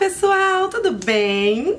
pessoal, tudo bem?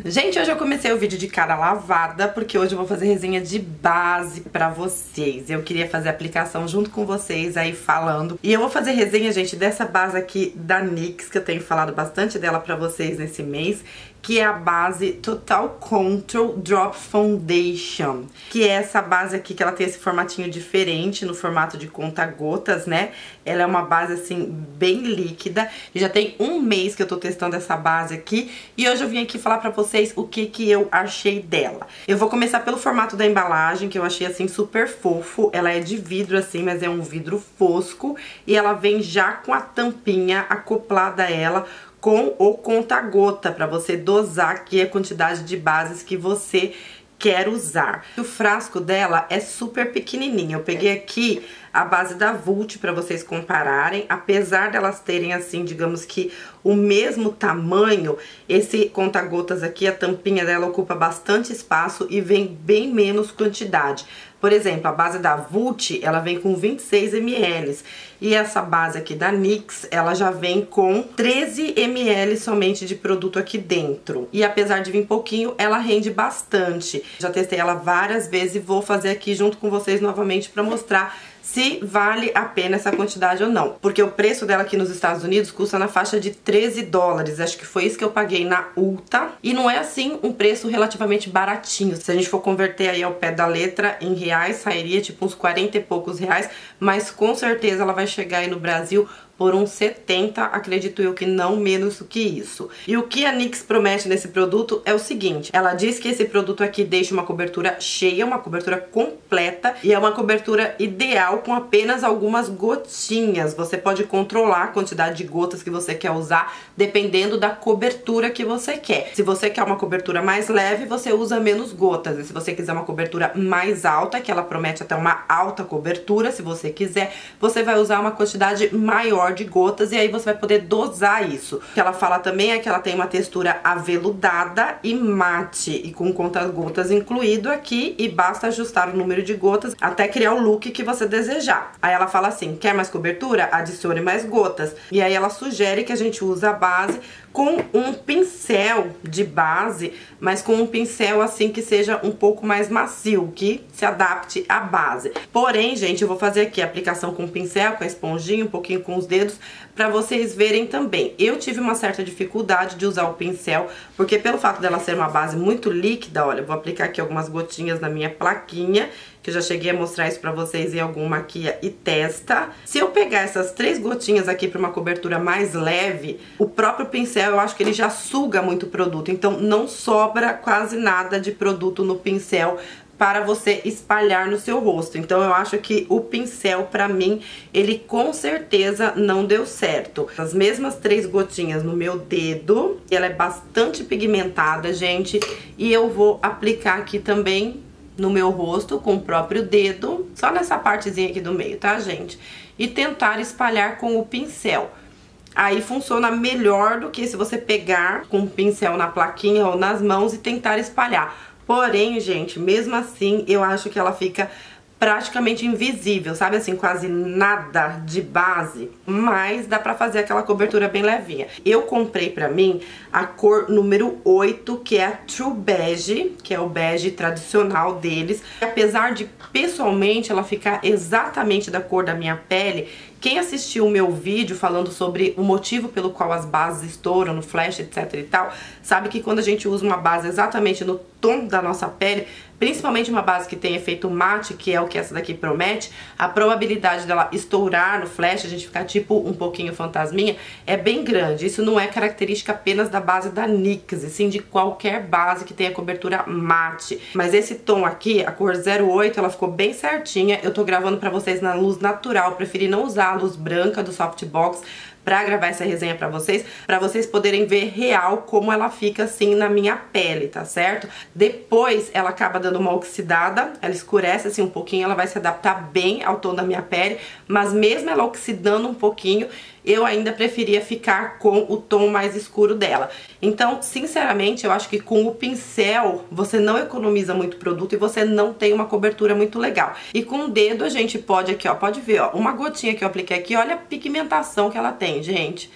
Gente, hoje eu comecei o vídeo de cara lavada porque hoje eu vou fazer resenha de base pra vocês. Eu queria fazer a aplicação junto com vocês aí falando. E eu vou fazer resenha, gente, dessa base aqui da NYX, que eu tenho falado bastante dela pra vocês nesse mês, que é a base Total Control Drop Foundation, que é essa base aqui que ela tem esse formatinho diferente, no formato de conta-gotas, né? Ela é uma base, assim, bem líquida. Já tem um mês que eu tô testando essa base aqui e hoje eu vim aqui falar pra vocês o que eu achei dela. Eu vou começar pelo formato da embalagem, que eu achei, assim, super fofo. Ela é de vidro, assim, mas é um vidro fosco e ela vem já com a tampinha acoplada a ela, com o conta-gota, para você dosar aqui a quantidade de bases que você quer usar. O frasco dela é super pequenininho. Eu peguei aqui a base da Vult para vocês compararem. Apesar delas terem, assim, digamos que o mesmo tamanho, esse conta-gotas aqui, a tampinha dela ocupa bastante espaço e vem bem menos quantidade. Por exemplo, a base da Vult, ela vem com 26 ml. E essa base aqui da NYX, ela já vem com 13 ml somente de produto aqui dentro. E apesar de vir pouquinho, ela rende bastante. Já testei ela várias vezes e vou fazer aqui junto com vocês novamente para mostrar se vale a pena essa quantidade ou não. Porque o preço dela aqui nos Estados Unidos custa na faixa de 13 dólares. Acho que foi isso que eu paguei na Ulta. E não é, assim, um preço relativamente baratinho. Se a gente for converter aí ao pé da letra em reais, sairia tipo uns 40 e poucos reais. Mas com certeza ela vai chegar aí no Brasil por uns 70, acredito eu que não menos do que isso. E o que a NYX promete nesse produto é o seguinte: ela diz que esse produto aqui deixa uma cobertura cheia, uma cobertura completa, e é uma cobertura ideal com apenas algumas gotinhas. Você pode controlar a quantidade de gotas que você quer usar, dependendo da cobertura que você quer. Se você quer uma cobertura mais leve, você usa menos gotas. E se você quiser uma cobertura mais alta, que ela promete até uma alta cobertura, se você quiser, você vai usar uma quantidade maior de gotas e aí você vai poder dosar isso. O que ela fala também é que ela tem uma textura aveludada e mate e com conta-gotas incluído aqui, e basta ajustar o número de gotas até criar o look que você desejar. Aí ela fala assim: quer mais cobertura? Adicione mais gotas. E aí ela sugere que a gente use a base com um pincel de base, mas com um pincel assim que seja um pouco mais macio, que se adapte à base. Porém, gente, eu vou fazer aqui a aplicação com o pincel, com a esponjinha, um pouquinho com os dedos, pra vocês verem também. Eu tive uma certa dificuldade de usar o pincel, porque pelo fato dela ser uma base muito líquida, olha, eu vou aplicar aqui algumas gotinhas na minha plaquinha, que eu já cheguei a mostrar isso pra vocês em algum maquia e testa. Se eu pegar essas 3 gotinhas aqui pra uma cobertura mais leve, o próprio pincel, eu acho que ele já suga muito produto, então não sobra quase nada de produto no pincel para você espalhar no seu rosto. Então eu acho que o pincel, pra mim, ele com certeza não deu certo. As mesmas 3 gotinhas no meu dedo, ela é bastante pigmentada, gente, e eu vou aplicar aqui também no meu rosto com o próprio dedo, só nessa partezinha aqui do meio, tá, gente? E tentar espalhar com o pincel. Aí funciona melhor do que se você pegar com o pincel na plaquinha ou nas mãos e tentar espalhar. Porém, gente, mesmo assim, eu acho que ela fica praticamente invisível, sabe assim, quase nada de base, mas dá pra fazer aquela cobertura bem levinha. Eu comprei pra mim a cor número 8, que é a True Beige, que é o bege tradicional deles. Apesar de, pessoalmente, ela ficar exatamente da cor da minha pele, quem assistiu o meu vídeo falando sobre o motivo pelo qual as bases estouram no flash, etc e tal, sabe que quando a gente usa uma base exatamente no tom da nossa pele, principalmente uma base que tem efeito mate, que é o que essa daqui promete, a probabilidade dela estourar no flash, a gente ficar tipo um pouquinho fantasminha, é bem grande. Isso não é característica apenas da base da NYX, e sim de qualquer base que tenha cobertura mate. Mas esse tom aqui, a cor 08, ela ficou bem certinha. Eu tô gravando pra vocês na luz natural, preferi não usar a luz branca do Softbox pra gravar essa resenha pra vocês poderem ver real como ela fica assim na minha pele, tá certo? Depois ela acaba dando uma oxidada, ela escurece assim um pouquinho, ela vai se adaptar bem ao tom da minha pele, mas mesmo ela oxidando um pouquinho, eu ainda preferia ficar com o tom mais escuro dela. Então, sinceramente, eu acho que com o pincel você não economiza muito produto e você não tem uma cobertura muito legal. E com o dedo a gente pode aqui, ó, pode ver, ó, uma gotinha que eu apliquei aqui, olha a pigmentação que ela tem, gente.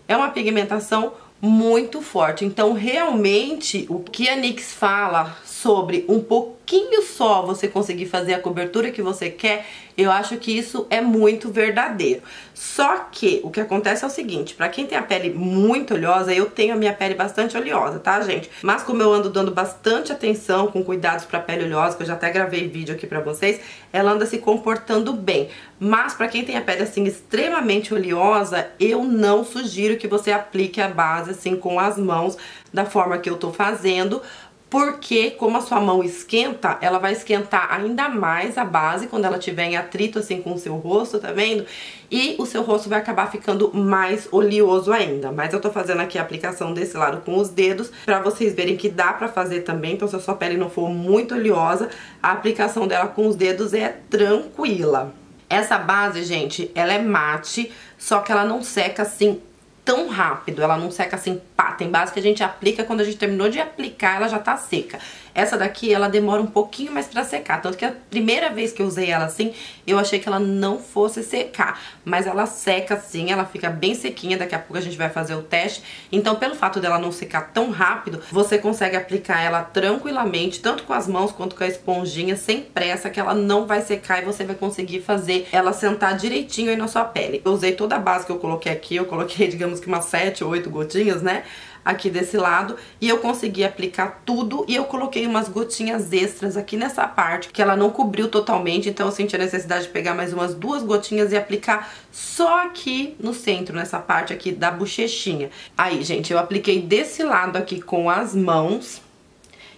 É uma pigmentação muito forte. Então, realmente, o que a NYX fala sobre um pouquinho só você conseguir fazer a cobertura que você quer, eu acho que isso é muito verdadeiro. Só que o que acontece é o seguinte, pra quem tem a pele muito oleosa, eu tenho a minha pele bastante oleosa, tá, gente? Mas como eu ando dando bastante atenção com cuidados pra pele oleosa, que eu já até gravei vídeo aqui pra vocês, ela anda se comportando bem. Mas pra quem tem a pele assim extremamente oleosa, eu não sugiro que você aplique a base assim com as mãos da forma que eu tô fazendo, porque como a sua mão esquenta, ela vai esquentar ainda mais a base quando ela tiver em atrito assim com o seu rosto, tá vendo? E o seu rosto vai acabar ficando mais oleoso ainda. Mas eu tô fazendo aqui a aplicação desse lado com os dedos, pra vocês verem que dá pra fazer também. Então se a sua pele não for muito oleosa, a aplicação dela com os dedos é tranquila. Essa base, gente, ela é mate, só que ela não seca assim tão rápido, ela não seca assim, pá. Tem base que a gente aplica, quando a gente terminou de aplicar, ela já tá seca. Essa daqui, ela demora um pouquinho mais pra secar, tanto que a primeira vez que eu usei ela assim, eu achei que ela não fosse secar, mas ela seca assim, ela fica bem sequinha, daqui a pouco a gente vai fazer o teste. Então, pelo fato dela não secar tão rápido, você consegue aplicar ela tranquilamente, tanto com as mãos quanto com a esponjinha, sem pressa, que ela não vai secar e você vai conseguir fazer ela sentar direitinho aí na sua pele. Eu usei toda a base que eu coloquei aqui, eu coloquei, digamos que umas 7 ou 8 gotinhas, né? Aqui desse lado, e eu consegui aplicar tudo, e eu coloquei umas gotinhas extras aqui nessa parte, que ela não cobriu totalmente, então eu senti a necessidade de pegar mais umas 2 gotinhas e aplicar só aqui no centro, nessa parte aqui da bochechinha. Aí, gente, eu apliquei desse lado aqui com as mãos,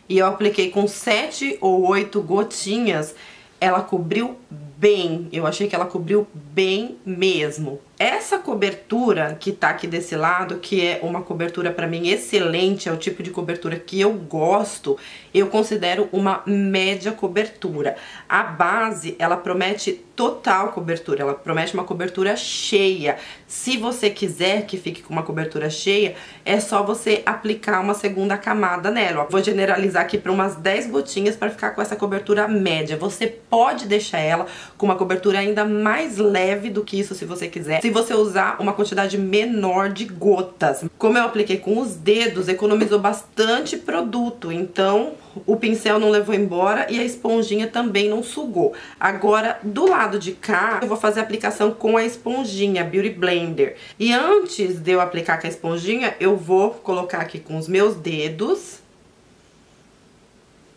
e eu apliquei com 7 ou 8 gotinhas, ela cobriu bem, eu achei que ela cobriu bem mesmo. Essa cobertura que tá aqui desse lado, que é uma cobertura pra mim excelente, é o tipo de cobertura que eu gosto, eu considero uma média cobertura. A base, ela promete total cobertura, ela promete uma cobertura cheia. Se você quiser que fique com uma cobertura cheia, é só você aplicar uma segunda camada nela. Ó, vou generalizar aqui para umas 10 gotinhas para ficar com essa cobertura média. Você pode deixar ela com uma cobertura ainda mais leve do que isso se você quiser, se você usar uma quantidade menor de gotas. Como eu apliquei com os dedos, economizou bastante produto, então o pincel não levou embora e a esponjinha também não sugou. Agora, do lado de cá, eu vou fazer a aplicação com a esponjinha Beauty Blender. E antes de eu aplicar com a esponjinha, eu vou colocar aqui com os meus dedos,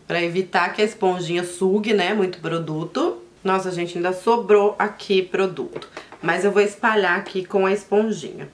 pra evitar que a esponjinha sugue, né, muito produto. Nossa, gente, ainda sobrou aqui produto. Mas eu vou espalhar aqui com a esponjinha.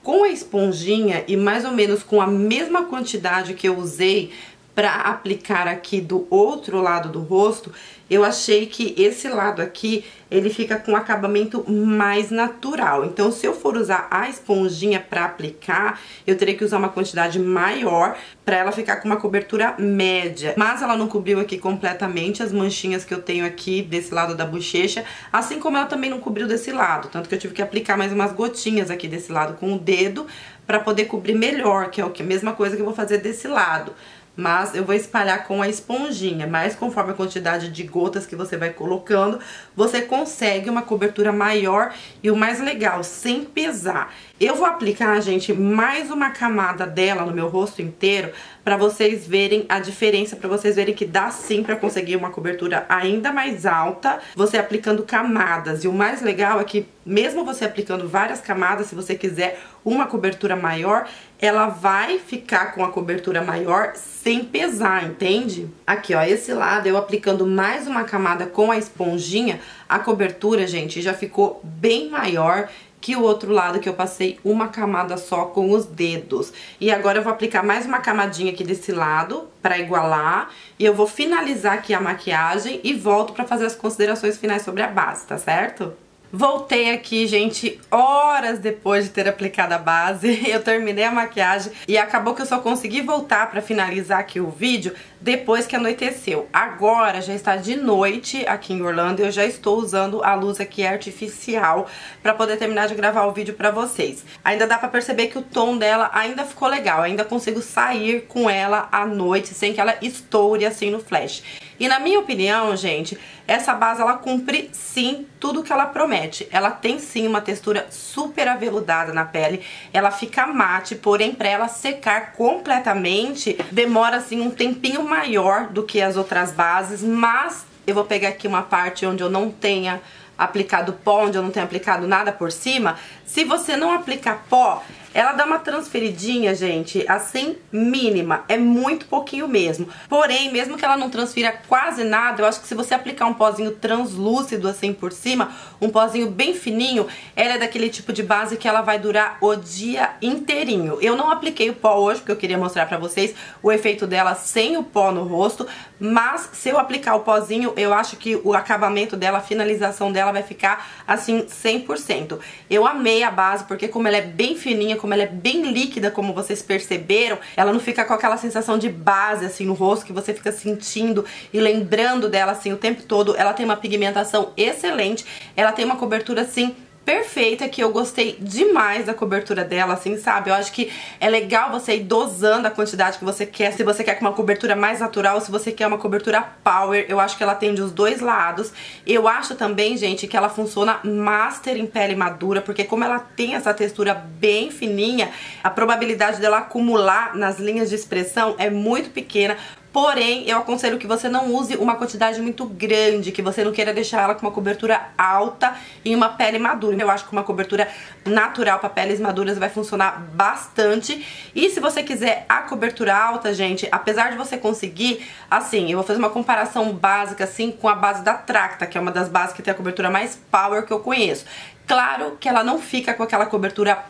Com a esponjinha e mais ou menos com a mesma quantidade que eu usei pra aplicar aqui do outro lado do rosto, eu achei que esse lado aqui, ele fica com um acabamento mais natural. Então, se eu for usar a esponjinha pra aplicar, eu teria que usar uma quantidade maior pra ela ficar com uma cobertura média. Mas ela não cobriu aqui completamente as manchinhas que eu tenho aqui desse lado da bochecha, assim como ela também não cobriu desse lado. Tanto que eu tive que aplicar mais umas gotinhas aqui desse lado com o dedo pra poder cobrir melhor, que é a mesma coisa que eu vou fazer desse lado. Mas eu vou espalhar com a esponjinha, mas conforme a quantidade de gotas que você vai colocando, você consegue uma cobertura maior e o mais legal, sem pesar. Eu vou aplicar, gente, mais uma camada dela no meu rosto inteiro pra vocês verem a diferença, pra vocês verem que dá sim pra conseguir uma cobertura ainda mais alta, você aplicando camadas. E o mais legal é que mesmo você aplicando várias camadas, se você quiser uma cobertura maior, ela vai ficar com a cobertura maior sem pesar, entende? Aqui, ó, esse lado eu aplicando mais uma camada com a esponjinha, a cobertura, gente, já ficou bem maior que o outro lado que eu passei uma camada só com os dedos. E agora eu vou aplicar mais uma camadinha aqui desse lado pra igualar. E eu vou finalizar aqui a maquiagem e volto pra fazer as considerações finais sobre a base, tá certo? Voltei aqui, gente, horas depois de ter aplicado a base. Eu terminei a maquiagem e acabou que eu só consegui voltar pra finalizar aqui o vídeo depois que anoiteceu. Agora já está de noite aqui em Orlando e eu já estou usando a luz aqui artificial pra poder terminar de gravar o vídeo pra vocês. Ainda dá pra perceber que o tom dela ainda ficou legal, ainda consigo sair com ela à noite sem que ela estoure assim no flash. E na minha opinião, gente, essa base ela cumpre sim tudo que ela promete. Ela tem sim uma textura super aveludada na pele, ela fica mate, porém pra ela secar completamente demora assim um tempinho maior do que as outras bases, mas eu vou pegar aqui uma parte onde eu não tenha aplicado pó, onde eu não tenho aplicado nada por cima. Se você não aplicar pó, ela dá uma transferidinha, gente, assim, mínima. É muito pouquinho mesmo. Porém, mesmo que ela não transfira quase nada, eu acho que se você aplicar um pozinho translúcido assim por cima, um pozinho bem fininho, ela é daquele tipo de base que ela vai durar o dia inteirinho. Eu não apliquei o pó hoje, porque eu queria mostrar pra vocês o efeito dela sem o pó no rosto, mas se eu aplicar o pozinho, eu acho que o acabamento dela, a finalização dela vai ficar assim 100%. Eu amei a base, porque como ela é bem fininha, como ela é bem líquida, como vocês perceberam, ela não fica com aquela sensação de base assim no rosto, que você fica sentindo e lembrando dela assim o tempo todo. Ela tem uma pigmentação excelente, ela tem uma cobertura assim perfeita, que eu gostei demais da cobertura dela, assim, sabe? Eu acho que é legal você ir dosando a quantidade que você quer, se você quer com uma cobertura mais natural, se você quer uma cobertura power. Eu acho que ela atende os dois lados. Eu acho também, gente, que ela funciona master em pele madura, porque como ela tem essa textura bem fininha, a probabilidade dela acumular nas linhas de expressão é muito pequena. Porém, eu aconselho que você não use uma quantidade muito grande, que você não queira deixar ela com uma cobertura alta em uma pele madura. Eu acho que uma cobertura natural para peles maduras vai funcionar bastante. E se você quiser a cobertura alta, gente, apesar de você conseguir, assim, eu vou fazer uma comparação básica, assim, com a base da Tracta, que é uma das bases que tem a cobertura mais power que eu conheço. Claro que ela não fica com aquela cobertura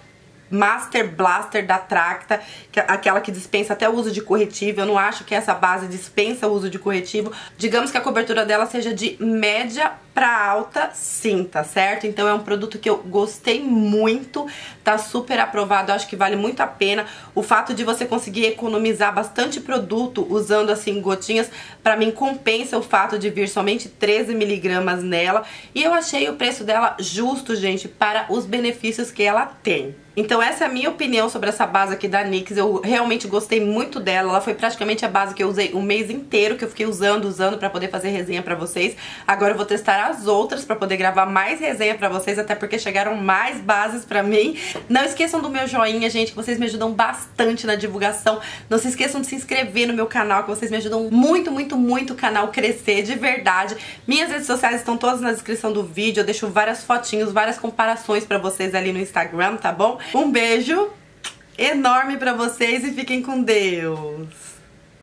Master Blaster da Tracta, aquela que dispensa até o uso de corretivo. Eu não acho que essa base dispensa o uso de corretivo. Digamos que a cobertura dela seja de média pra alta, sim, tá certo? Então é um produto que eu gostei muito, tá super aprovado, eu acho que vale muito a pena. O fato de você conseguir economizar bastante produto usando assim gotinhas, pra mim compensa o fato de vir somente 13 miligramas nela. E eu achei o preço dela justo, gente, para os benefícios que ela tem. Então essa é a minha opinião sobre essa base aqui da NYX. Eu realmente gostei muito dela. Ela foi praticamente a base que eu usei o mês inteiro, que eu fiquei usando pra poder fazer resenha pra vocês. Agora eu vou testar as outras pra poder gravar mais resenha pra vocês, até porque chegaram mais bases pra mim. Não esqueçam do meu joinha, gente, que vocês me ajudam bastante na divulgação. Não se esqueçam de se inscrever no meu canal, que vocês me ajudam muito, muito, muito o canal crescer, de verdade. Minhas redes sociais estão todas na descrição do vídeo. Eu deixo várias fotinhos, várias comparações pra vocês ali no Instagram, tá bom? Um beijo enorme pra vocês e fiquem com Deus!